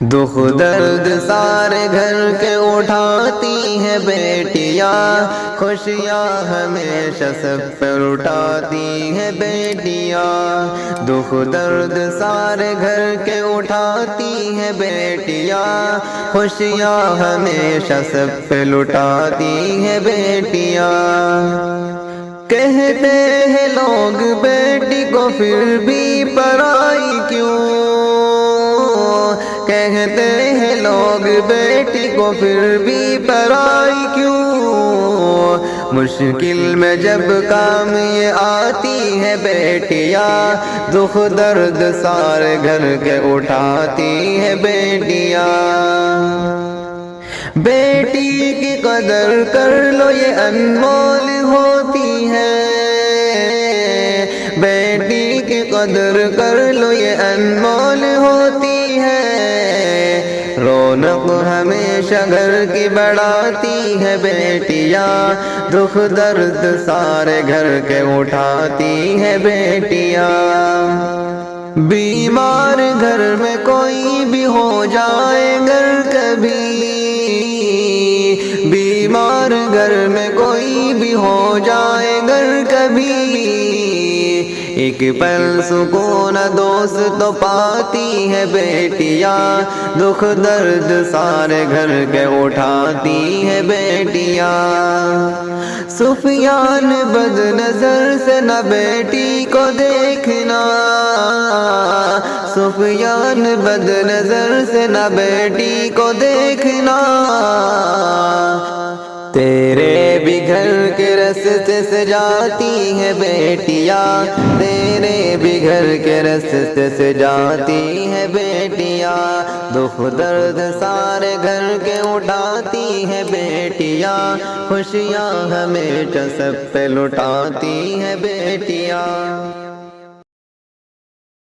دکھ درد سارے گھر کے اٹھاتی ہیں بیٹیاں، خوشیاں ہمیشہ سب پر اٹھاتی ہیں بیٹیاں۔ دکھ درد سارے گھر کے اٹھاتی ہیں بیٹیاں، خوشیاں ہمیشہ سب پہ لٹاتی ہیں بیٹیاں۔ کہتے ہیں لوگ بیٹی کو پھر بھی پرائی کیوں، کہتے ہیں لوگ بیٹی کو پھر بھی پرائی کیوں، مشکل میں جب کام یہ آتی ہے بیٹیاں، دکھ درد سارے گھر کے اٹھاتی ہے بیٹیاں۔ بیٹی کی قدر کر لو یہ انمول ہوتی ہے، بیٹی کی قدر کر لو یہ انمول ہوتی ہے، رونق ہمیشہ گھر کی بڑھاتی ہے بیٹیاں، دکھ درد سارے گھر کے اٹھاتی ہے بیٹیاں۔ بیمار گھر میں کوئی بھی ہو جائے گر کبھی، بیمار گھر میں کوئی بھی ہو جائے گر کبھی، ایک پل سکون دوست تو پاتی ہے بیٹیاں، دکھ درد سارے گھر کے اٹھاتی ہے بیٹیاں۔ سفیان بد نظر سے نہ بیٹی کو دیکھنا، سفیان بد نظر سے نہ بیٹی کو دیکھنا، تیرے بھی گھر کے رستے سے جاتی ہے بیٹیاں، تیرے بھی گھر کے رستے سے جاتی ہے بیٹیاں، دکھ درد سارے گھر کے اٹھاتی ہے بیٹیاں، خوشیاں ہمیشہ سب پہ لٹاتی ہے بیٹیاں۔